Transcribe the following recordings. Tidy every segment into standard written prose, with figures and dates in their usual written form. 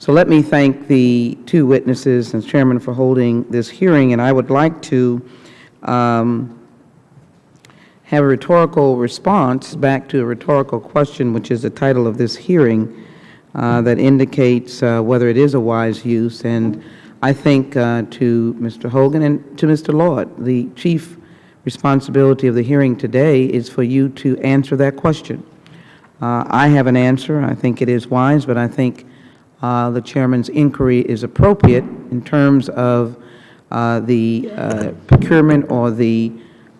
So let me thank the two witnesses and Chairman for holding this hearing, and I would like to have a rhetorical response back to a rhetorical question, which is the title of this hearing, that indicates whether it is a wise use. And I think to Mr. Hogan and to Mr. Lord, the chief responsibility of the hearing today is for you to answer that question. I have an answer. I think it is wise, but I think the Chairman's inquiry is appropriate in terms of the procurement or the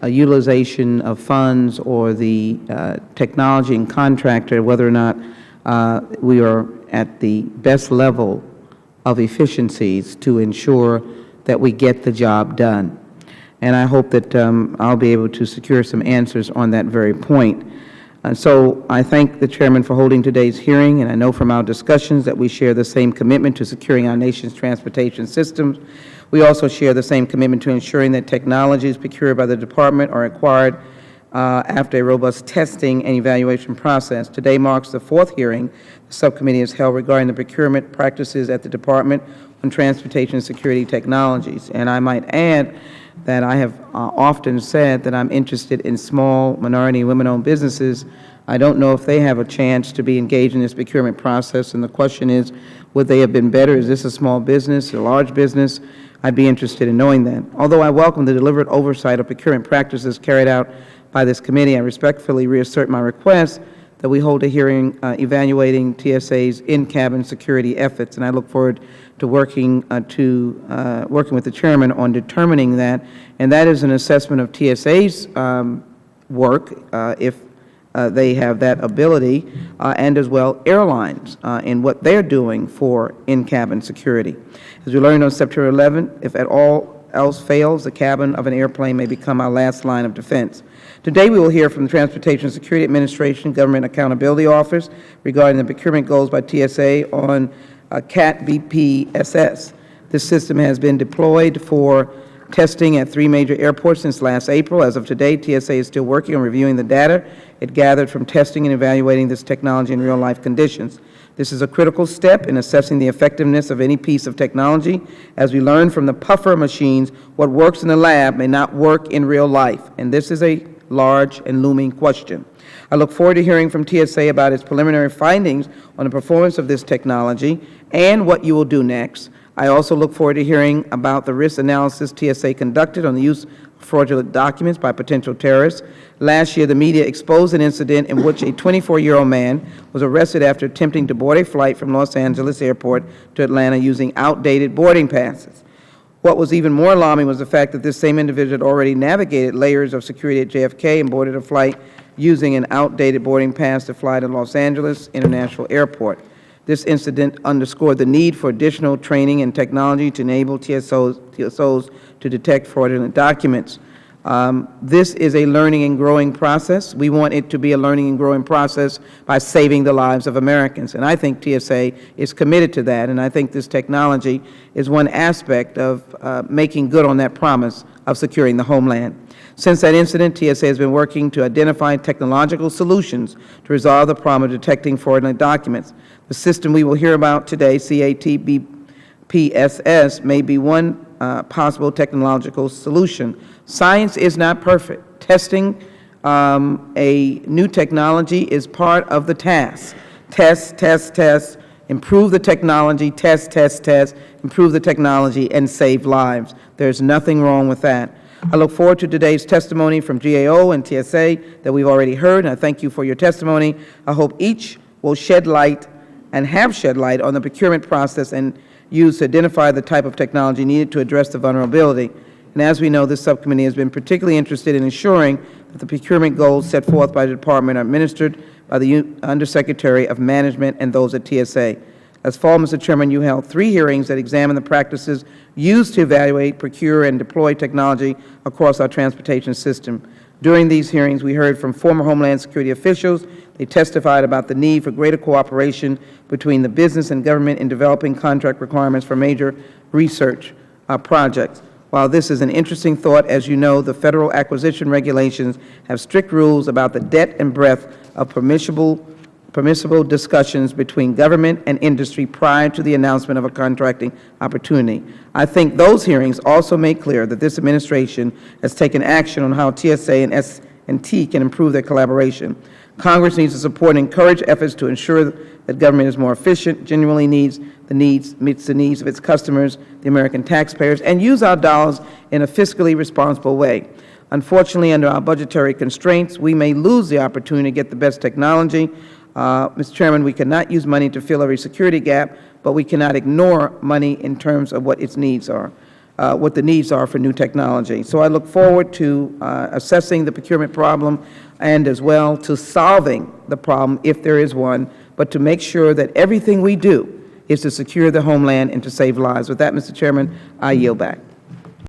utilization of funds or the technology and contractor, whether or not we are at the best level of efficiencies to ensure that we get the job done. And I hope that I'll be able to secure some answers on that very point. So I thank the Chairman for holding today's hearing, and I know from our discussions that we share the same commitment to securing our nation's transportation systems. We also share the same commitment to ensuring that technologies procured by the Department are acquired after a robust testing and evaluation process. Today marks the fourth hearing the Subcommittee has held regarding the procurement practices at the Department on Transportation Security Technologies. And I might add that I have often said that I'm interested in small, minority, and women-owned businesses. I don't know if they have a chance to be engaged in this procurement process, and the question is, would they have been better? Is this a small business, a large business? I'd be interested in knowing that. Although I welcome the deliberate oversight of procurement practices carried out by this committee, I respectfully reassert my request that we hold a hearing evaluating TSA's in-cabin security efforts, and I look forward to working with the Chairman on determining that, and that is an assessment of TSA's work, if they have that ability, and as well airlines in what they're doing for in-cabin security. As we learned on September 11th, if at all else fails, the cabin of an airplane may become our last line of defense. Today we will hear from the Transportation Security Administration Government Accountability Office regarding the procurement goals by TSA on CAT BPSS. This system has been deployed for testing at 3 major airports since last April. As of today, TSA is still working on reviewing the data it gathered from testing and evaluating this technology in real-life conditions. This is a critical step in assessing the effectiveness of any piece of technology. As we learn from the puffer machines, what works in the lab may not work in real life, and this is a large and looming question. I look forward to hearing from TSA about its preliminary findings on the performance of this technology and what you will do next. I also look forward to hearing about the risk analysis TSA conducted on the use of fraudulent documents by potential terrorists. Last year, the media exposed an incident in which a 24-year-old man was arrested after attempting to board a flight from Los Angeles Airport to Atlanta using outdated boarding passes. What was even more alarming was the fact that this same individual had already navigated layers of security at JFK and boarded a flight using an outdated boarding pass to fly to Los Angeles International Airport. This incident underscored the need for additional training and technology to enable TSOs to detect fraudulent documents. This is a learning and growing process. We want it to be a learning and growing process by saving the lives of Americans, and I think TSA is committed to that, and I think this technology is one aspect of making good on that promise of securing the homeland. Since that incident, TSA has been working to identify technological solutions to resolve the problem of detecting fraudulent documents. The system we will hear about today, CAT BPSS, may be one possible technological solution. Science is not perfect. Testing a new technology is part of the task. Test, test, test, improve the technology, test, test, test, improve the technology, and save lives. There's nothing wrong with that. I look forward to today's testimony from GAO and TSA that we've already heard, and I thank you for your testimony. I hope each will shed light and have shed light on the procurement process and used to identify the type of technology needed to address the vulnerability. And as we know, this subcommittee has been particularly interested in ensuring that the procurement goals set forth by the Department are administered by the Undersecretary of Management and those at TSA. As fall, Mr. Chairman, you held 3 hearings that examine the practices used to evaluate, procure, and deploy technology across our transportation system. During these hearings, we heard from former Homeland Security officials. They testified about the need for greater cooperation between the business and government in developing contract requirements for major research projects. While this is an interesting thought, as you know, the Federal acquisition regulations have strict rules about the depth and breadth of permissible permissible discussions between government and industry prior to the announcement of a contracting opportunity. I think those hearings also make clear that this administration has taken action on how TSA and S&T can improve their collaboration. Congress needs to support and encourage efforts to ensure that government is more efficient, genuinely meets the needs of its customers, the American taxpayers, and use our dollars in a fiscally responsible way. Unfortunately, under our budgetary constraints, we may lose the opportunity to get the best technology. Mr. Chairman, we cannot use money to fill every security gap, but we cannot ignore money in terms of what its needs are, what the needs are for new technology. So I look forward to assessing the procurement problem and as well to solving the problem if there is one, but to make sure that everything we do is to secure the homeland and to save lives. With that, Mr. Chairman, I yield back.